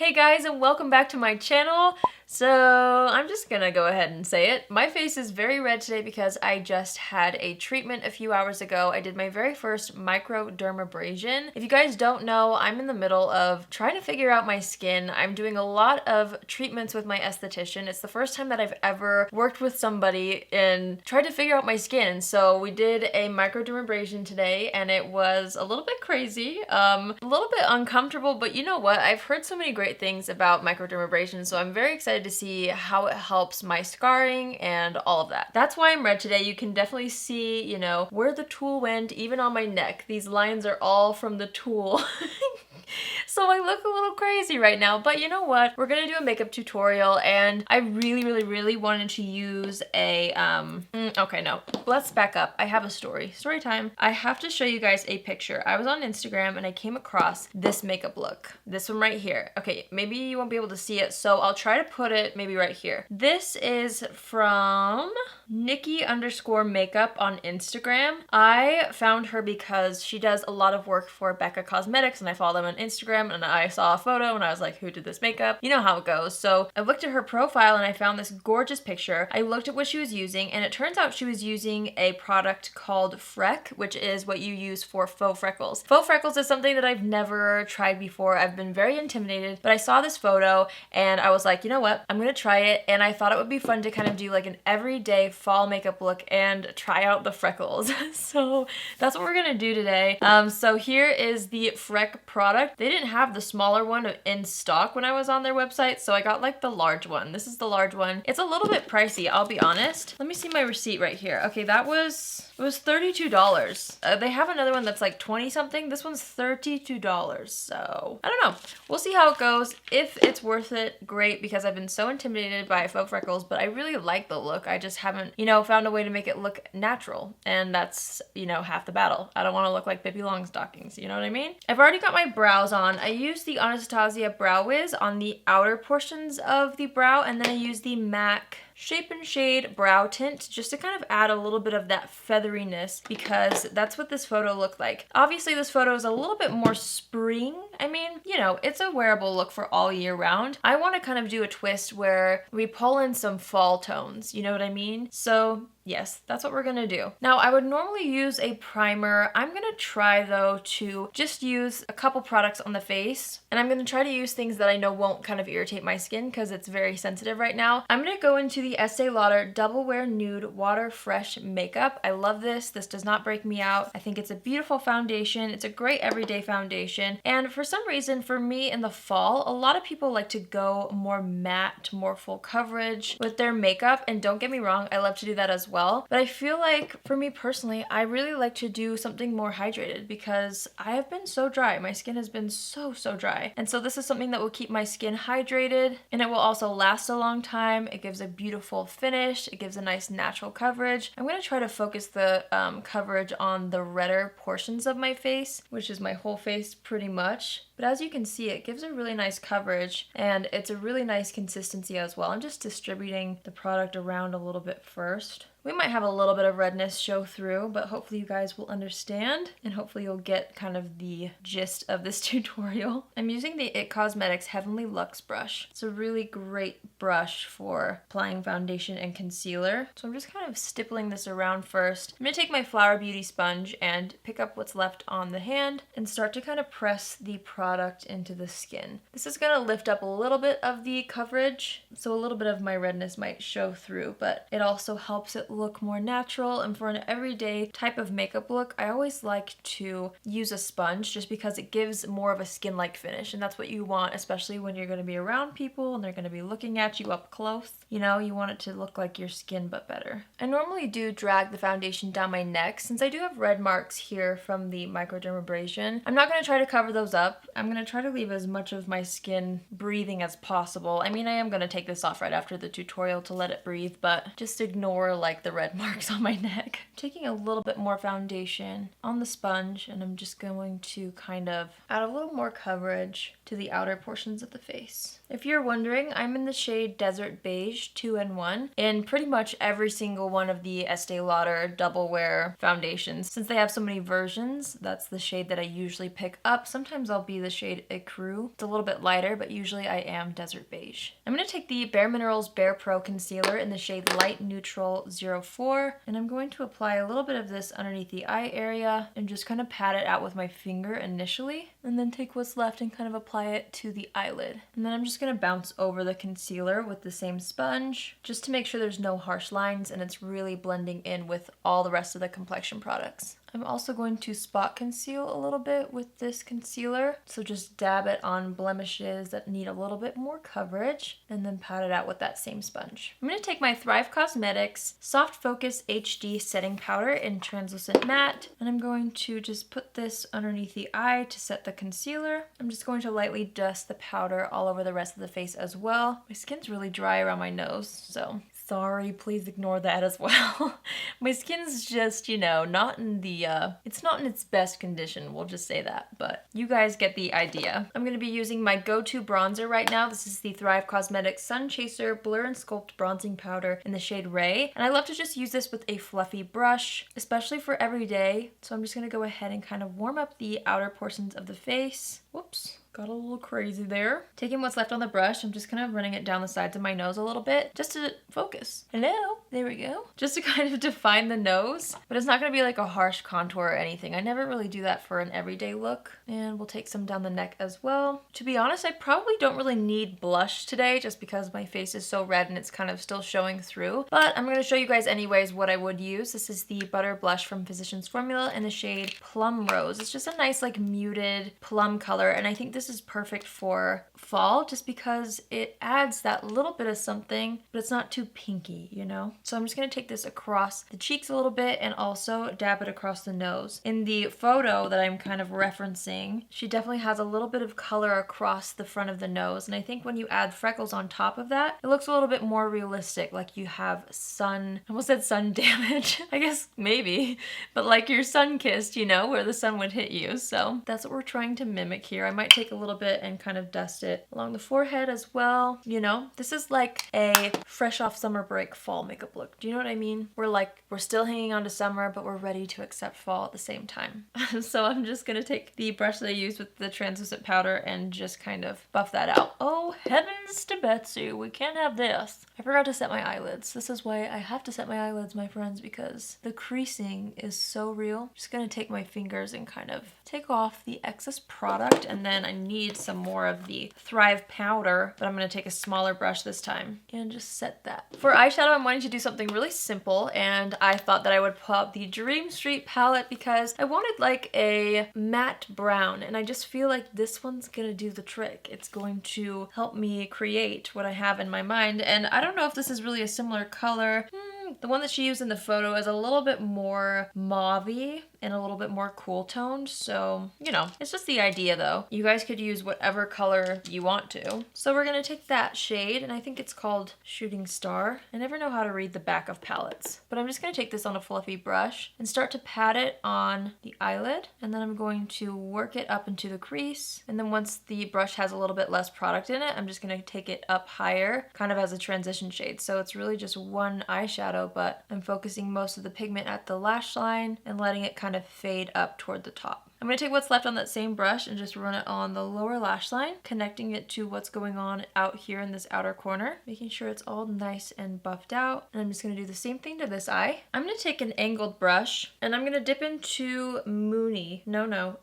Hey guys, and welcome back to my channel. So I'm just gonna go ahead and say it. My face is very red today because I just had a treatment a few hours ago. I did my very first microdermabrasion. If you guys don't know, I'm in the middle of trying to figure out my skin. I'm doing a lot of treatments with my esthetician. It's the first time that I've ever worked with somebody and tried to figure out my skin. So we did a microdermabrasion today and it was a little bit crazy, a little bit uncomfortable, but you know what? I've heard so many great things about microdermabrasion, so I'm very excited to see how it helps my scarring and all of that. That's why I'm red today. You can definitely see, you know, where the tool went, even on my neck. These lines are all from the tool. So I look a little crazy right now, but you know what? We're gonna do a makeup tutorial and I really wanted to use a, okay, no, let's back up. I have a story time. I have to show you guys a picture. I was on Instagram and I came across this makeup look. This one right here. Okay, maybe you won't be able to see it, so I'll try to put it maybe right here. This is from Nikki_makeup on Instagram. I found her because she does a lot of work for Becca Cosmetics and I follow them on Instagram and I saw a photo and I was like, who did this makeup? You know how it goes. So I looked at her profile and I found this gorgeous picture. I looked at what she was using and it turns out she was using a product called Freck, which is what you use for faux freckles. Faux freckles is something that I've never tried before. I've been very intimidated, but I saw this photo and I was like, you know what? I'm gonna try it, and I thought it would be fun to kind of do like an everyday fall makeup look and try out the freckles. So that's what we're gonna do today. So here is the Freck product. They didn't have the smaller one in stock when I was on their website, so I got like the large one. This is the large one. It's a little bit pricey, I'll be honest. Let me see my receipt right here. Okay, it was $32. They have another one that's like 20 something. This one's $32, so I don't know. We'll see how it goes. If it's worth it, great, because I've been so intimidated by faux freckles, but I really like the look. I just haven't, you know, found a way to make it look natural, and that's, you know, half the battle. I don't want to look like Pippi Longstockings, you know what I mean? I've already got my brows on. I used the Anastasia Brow Wiz on the outer portions of the brow, and then I used the MAC Shape and Shade brow tint just to kind of add a little bit of that featheriness, because that's what this photo looked like. Obviously this photo is a little bit more spring. I mean, you know, it's a wearable look for all year round. I want to kind of do a twist where we pull in some fall tones, you know what I mean? So yes, that's what we're gonna do. Now, I would normally use a primer. I'm gonna try though to just use a couple products on the face, and I'm gonna try to use things that I know won't kind of irritate my skin because it's very sensitive right now. I'm gonna go into the Estee Lauder Double Wear Nude Water Fresh Makeup. I love this. This does not break me out. I think it's a beautiful foundation. It's a great everyday foundation. And for some reason, for me in the fall, a lot of people like to go more matte, more full coverage with their makeup. And don't get me wrong, I love to do that as well. But I feel like for me personally, I really like to do something more hydrated because I have been so dry. My skin has been so dry. And so this is something that will keep my skin hydrated, and it will also last a long time. It gives a beautiful finish. It gives a nice natural coverage. I'm going to try to focus the coverage on the redder portions of my face, which is my whole face pretty much. But as you can see, it gives a really nice coverage and it's a really nice consistency as well. I'm just distributing the product around a little bit first. We might have a little bit of redness show through, but hopefully you guys will understand and hopefully you'll get kind of the gist of this tutorial. I'm using the IT Cosmetics Heavenly Luxe brush. It's a really great brush for applying foundation and concealer. So I'm just kind of stippling this around first. I'm gonna take my Flower Beauty sponge and pick up what's left on the hand and start to kind of press the product into the skin. This is gonna lift up a little bit of the coverage, so a little bit of my redness might show through, but it also helps it look more natural. And for an everyday type of makeup look, I always like to use a sponge just because it gives more of a skin-like finish, and that's what you want, especially when you're going to be around people and they're going to be looking at you up close. You know, you want it to look like your skin but better. I normally do drag the foundation down my neck since I do have red marks here from the microdermabrasion. I'm not going to try to cover those up. I'm going to try to leave as much of my skin breathing as possible. I mean, I am going to take this off right after the tutorial to let it breathe, but just ignore like like the red marks on my neck. I'm taking a little bit more foundation on the sponge, and I'm just going to kind of add a little more coverage to the outer portions of the face. If you're wondering, I'm in the shade Desert Beige 2-in-1 in pretty much every single one of the Estee Lauder Double Wear foundations. Since they have so many versions, that's the shade that I usually pick up. Sometimes I'll be the shade Ecru. It's a little bit lighter, but usually I am Desert Beige. I'm going to take the Bare Minerals Bare Pro Concealer in the shade Light Neutral 04, and I'm going to apply a little bit of this underneath the eye area and just kind of pat it out with my finger initially, and then take what's left and kind of apply it to the eyelid. And then I'm just going to bounce over the concealer with the same sponge just to make sure there's no harsh lines and it's really blending in with all the rest of the complexion products. I'm also going to spot conceal a little bit with this concealer. So just dab it on blemishes that need a little bit more coverage and then pat it out with that same sponge. I'm going to take my Thrive Cosmetics Soft Focus HD Setting Powder in Translucent Matte, and I'm going to just put this underneath the eye to set the concealer. I'm just going to lightly dust the powder all over the rest of the face as well. My skin's really dry around my nose, so sorry, please ignore that as well. My skin's just, you know, not in the, it's not in its best condition, we'll just say that, but you guys get the idea. I'm going to be using my go-to bronzer right now. This is the Thrive Cosmetics Sun Chaser Blur and Sculpt Bronzing Powder in the shade Ray, and I love to just use this with a fluffy brush, especially for every day. So I'm just going to go ahead and kind of warm up the outer portions of the face. Whoops. Got a little crazy there. Taking what's left on the brush, I'm just kind of running it down the sides of my nose a little bit just to focus. Hello, there we go. Just to kind of define the nose, but it's not gonna be like a harsh contour or anything. I never really do that for an everyday look. And we'll take some down the neck as well. To be honest, I probably don't really need blush today just because my face is so red and it's kind of still showing through. But I'm gonna show you guys anyways what I would use. This is the Butter Blush from Physicians Formula in the shade Plum Rose. It's just a nice like muted plum color, and I think this is perfect for fall just because it adds that little bit of something, but it's not too pinky, you know? So I'm just gonna take this across the cheeks a little bit and also dab it across the nose. In the photo that I'm kind of referencing, she definitely has a little bit of color across the front of the nose, and I think when you add freckles on top of that, it looks a little bit more realistic, like you have sun, I almost said sun damage, I guess maybe, but like you're sun-kissed, you know, where the sun would hit you. So that's what we're trying to mimic here. I might take a little bit and kind of dust it along the forehead as well. You know, this is like a fresh off summer break fall makeup look. Do you know what I mean? We're still hanging on to summer, but we're ready to accept fall at the same time. So I'm just gonna take the brush that I used with the translucent powder and just kind of buff that out. Oh, heavens to Betsy, we can't have this. I forgot to set my eyelids. This is why I have to set my eyelids, my friends, because the creasing is so real. I'm just gonna take my fingers and kind of take off the excess product, and then I need some more of the Thrive powder, but I'm gonna take a smaller brush this time and just set that. For eyeshadow, I'm wanting to do something really simple, and I thought that I would pull out the Dream Street palette because I wanted like a matte brown, and I just feel like this one's gonna do the trick. It's going to help me create what I have in my mind, and I don't know if this is really a similar color. The one that she used in the photo is a little bit more mauve-y and a little bit more cool toned, so you know, it's just the idea though. You guys could use whatever color you want to. So we're gonna take that shade, and I think it's called Shooting Star. I never know how to read the back of palettes, but I'm just gonna take this on a fluffy brush and start to pat it on the eyelid, and then I'm going to work it up into the crease, and then once the brush has a little bit less product in it, I'm just gonna take it up higher, kind of as a transition shade. So it's really just one eyeshadow, but I'm focusing most of the pigment at the lash line and letting it kind of fade up toward the top. I'm going to take what's left on that same brush and just run it on the lower lash line, connecting it to what's going on out here in this outer corner, making sure it's all nice and buffed out. And I'm just going to do the same thing to this eye. I'm going to take an angled brush and I'm going to dip into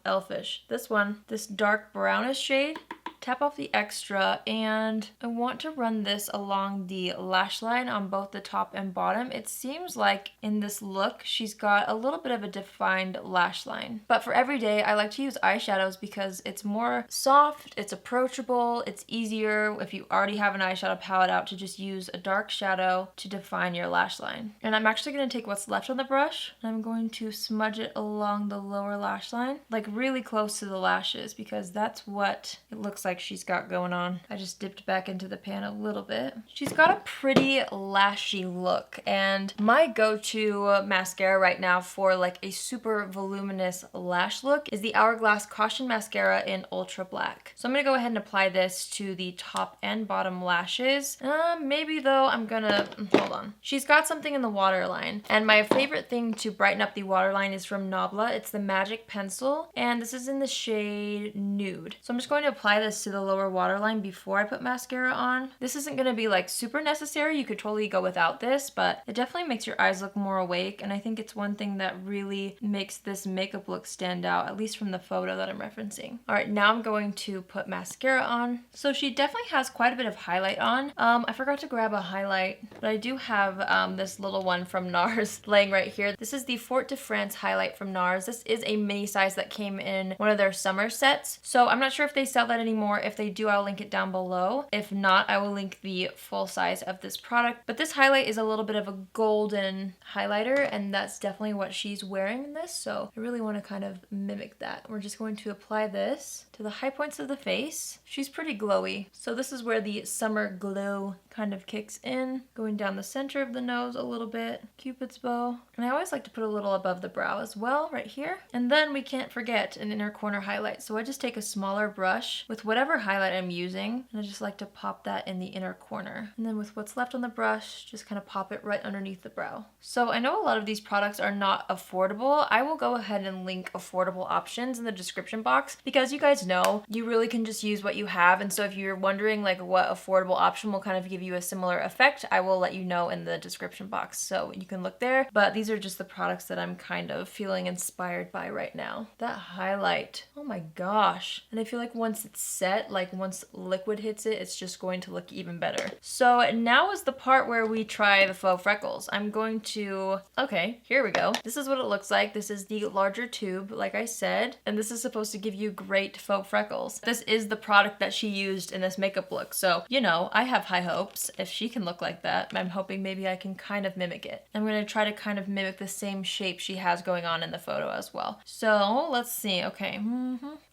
Elfish. This one, this dark brownish shade. Tap off the extra, and I want to run this along the lash line on both the top and bottom. It seems like in this look, she's got a little bit of a defined lash line. But for every day, I like to use eyeshadows because it's more soft, it's approachable, it's easier if you already have an eyeshadow palette out to just use a dark shadow to define your lash line. And I'm actually going to take what's left on the brush, and I'm going to smudge it along the lower lash line, like really close to the lashes, because that's what it looks like like she's got going on. I just dipped back into the pan a little bit. She's got a pretty lashy look, and my go-to mascara right now for like a super voluminous lash look is the Hourglass Caution Mascara in Ultra Black. So I'm gonna go ahead and apply this to the top and bottom lashes. Maybe though I'm gonna, hold on. She's got something in the waterline, and my favorite thing to brighten up the waterline is from Nabla. It's the Magic Pencil, and this is in the shade Nude. So I'm just going to apply this to the lower waterline before I put mascara on. This isn't gonna be like super necessary. You could totally go without this, but it definitely makes your eyes look more awake, and I think it's one thing that really makes this makeup look stand out, at least from the photo that I'm referencing. All right, now I'm going to put mascara on. So she definitely has quite a bit of highlight on. I forgot to grab a highlight, but I do have this little one from NARS laying right here. This is the Fort de France highlight from NARS. This is a mini size that came in one of their summer sets. So I'm not sure if they sell that anymore. If they do, I'll link it down below. If not, I will link the full size of this product. But this highlight is a little bit of a golden highlighter, and that's definitely what she's wearing in this. So I really want to kind of mimic that. We're just going to apply this to the high points of the face. She's pretty glowy. So this is where the summer glow kind of kicks in, going down the center of the nose a little bit, Cupid's bow. And I always like to put a little above the brow as well, right here. And then we can't forget an inner corner highlight. So I just take a smaller brush with whatever highlight I'm using, and I just like to pop that in the inner corner. And then with what's left on the brush, just kind of pop it right underneath the brow. So I know a lot of these products are not affordable. I will go ahead and link affordable options in the description box, because you guys know you really can just use what you have. And so if you're wondering like what affordable option will kind of give you a similar effect, I will let you know in the description box, so you can look there. But these are just the products that I'm kind of feeling inspired by right now. That highlight, oh my gosh. And I feel like once it's set, like once liquid hits it, it's just going to look even better. So now is the part where we try the faux freckles. I'm going to, okay, here we go. This is what it looks like. This is the larger tube, like I said, and this is supposed to give you great faux freckles. This is the product that she used in this makeup look. So, you know, I have high hopes. If she can look like that, I'm hoping maybe I can kind of mimic it. I'm gonna try to kind of mimic the same shape she has going on in the photo as well. So let's see, okay.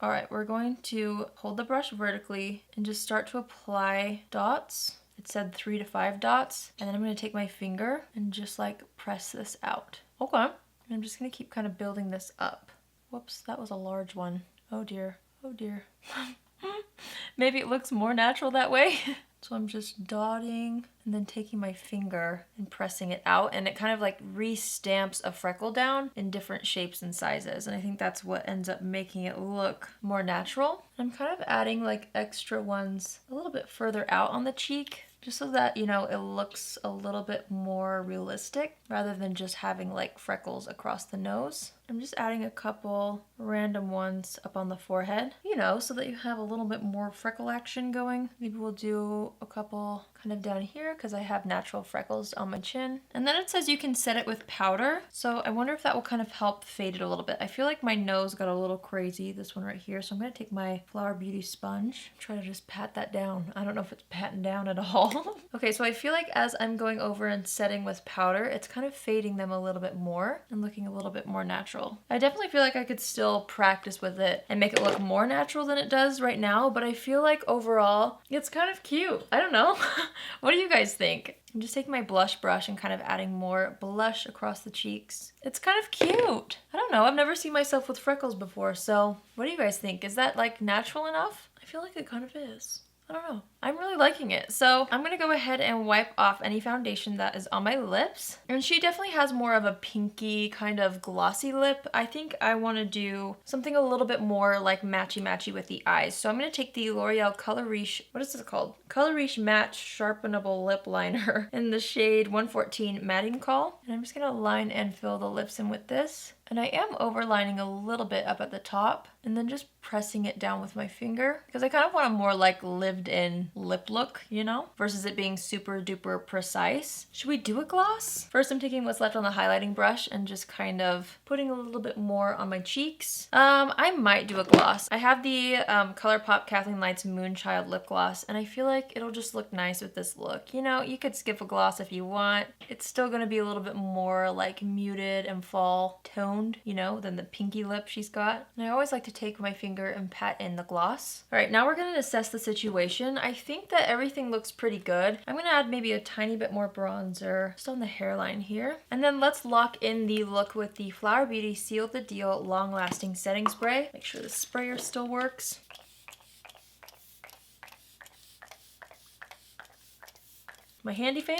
All right, we're going to hold the brush vertically and just start to apply dots. It said 3 to 5 dots. And then I'm gonna take my finger and just like press this out. Okay, and I'm just gonna keep kind of building this up. Whoops, that was a large one. Oh dear, oh dear. Maybe it looks more natural that way. So I'm just dotting and then taking my finger and pressing it out, and it kind of like re-stamps a freckle down in different shapes and sizes. And I think that's what ends up making it look more natural. I'm kind of adding like extra ones a little bit further out on the cheek, just so that, you know, it looks a little bit more realistic rather than just having like freckles across the nose. I'm just adding a couple random ones up on the forehead, you know, so that you have a little bit more freckle action going. Maybe we'll do a couple kind of down here because I have natural freckles on my chin. And then it says you can set it with powder. So I wonder if that will kind of help fade it a little bit. I feel like my nose got a little crazy, this one right here. So I'm gonna take my Flower Beauty sponge, try to just pat that down. I don't know if it's patting down at all. Okay, so I feel like as I'm going over and setting with powder, it's kind of fading them a little bit more and looking a little bit more natural. I definitely feel like I could still practice with it and make it look more natural than it does right now, but I feel like overall it's kind of cute. I don't know. What do you guys think? I'm just taking my blush brush and kind of adding more blush across the cheeks. It's kind of cute. I don't know, I've never seen myself with freckles before, so what do you guys think? Is that like natural enough? I feel like it kind of is. I don't know. I'm really liking it. So I'm gonna go ahead and wipe off any foundation that is on my lips. And she definitely has more of a pinky kind of glossy lip. I think I wanna do something a little bit more like matchy-matchy with the eyes. So I'm gonna take the L'Oreal Color Riche, what is this called? Color Riche Matte Sharpenable Lip Liner in the shade 114 Matting Call. And I'm just gonna line and fill the lips in with this. And I am overlining a little bit up at the top and then just pressing it down with my finger because I kind of want a more like lived in lip look, you know, versus it being super duper precise. Should we do a gloss? First, I'm taking what's left on the highlighting brush and just kind of putting a little bit more on my cheeks. I might do a gloss. I have the ColourPop Kathleen Lights Moonchild lip gloss, and I feel like it'll just look nice with this look. You know, you could skip a gloss if you want. It's still gonna be a little bit more like muted and fall toned, you know, than the pinky lip she's got. And I always like to take my finger and pat in the gloss. All right, now we're gonna assess the situation. I think that everything looks pretty good. I'm gonna add maybe a tiny bit more bronzer just on the hairline here. And then let's lock in the look with the Flower Beauty Seal the Deal Long Lasting Setting Spray. Make sure the sprayer still works. My handy fan.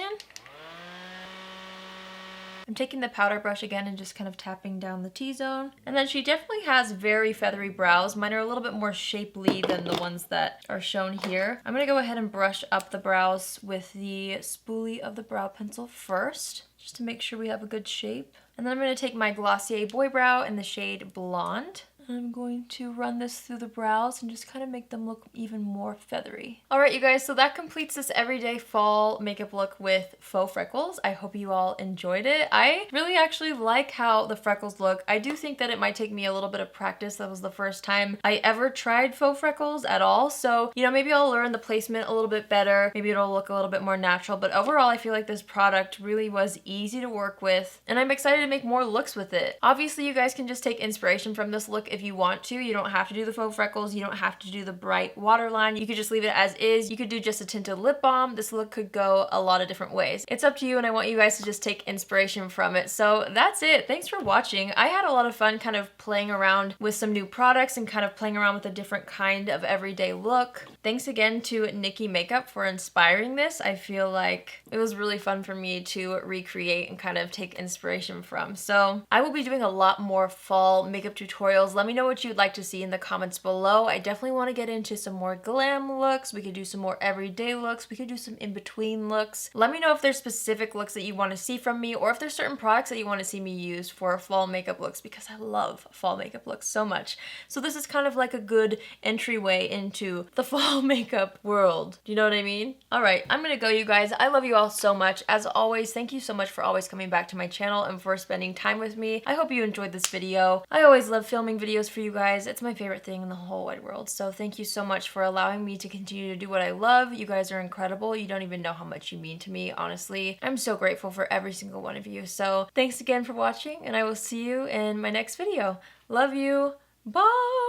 I'm taking the powder brush again and just kind of tapping down the T-zone. And then she definitely has very feathery brows. Mine are a little bit more shapely than the ones that are shown here. I'm gonna go ahead and brush up the brows with the spoolie of the brow pencil first, just to make sure we have a good shape. And then I'm gonna take my Glossier Boy Brow in the shade Blonde. I'm going to run this through the brows and just kind of make them look even more feathery. All right, you guys, so that completes this everyday fall makeup look with Faux Freckles. I hope you all enjoyed it. I really actually like how the freckles look. I do think that it might take me a little bit of practice. That was the first time I ever tried Faux Freckles at all. So, you know, maybe I'll learn the placement a little bit better. Maybe it'll look a little bit more natural. But overall, I feel like this product really was easy to work with. And I'm excited to make more looks with it. Obviously, you guys can just take inspiration from this look if you want to. You don't have to do the faux freckles. You don't have to do the bright waterline. You could just leave it as is. You could do just a tinted lip balm. This look could go a lot of different ways. It's up to you, and I want you guys to just take inspiration from it. So that's it. Thanks for watching. I had a lot of fun kind of playing around with some new products and kind of playing around with a different kind of everyday look. Thanks again to Nikki Makeup for inspiring this. I feel like it was really fun for me to recreate and kind of take inspiration from. So I will be doing a lot more fall makeup tutorials. Let me know what you'd like to see in the comments below. I definitely want to get into some more glam looks. We could do some more everyday looks. We could do some in-between looks. Let me know if there's specific looks that you want to see from me, or if there's certain products that you want to see me use for fall makeup looks, because I love fall makeup looks so much. So this is kind of like a good entryway into the fall makeup world. Do you know what I mean? All right, I'm gonna go, you guys. I love you all so much. As always, thank you so much for always coming back to my channel and for spending time with me. I hope you enjoyed this video. I always love filming videos for you guys. It's my favorite thing in the whole wide world. So thank you so much for allowing me to continue to do what I love. You guys are incredible. You don't even know how much you mean to me, honestly. I'm so grateful for every single one of you. So thanks again for watching, and I will see you in my next video. Love you. Bye!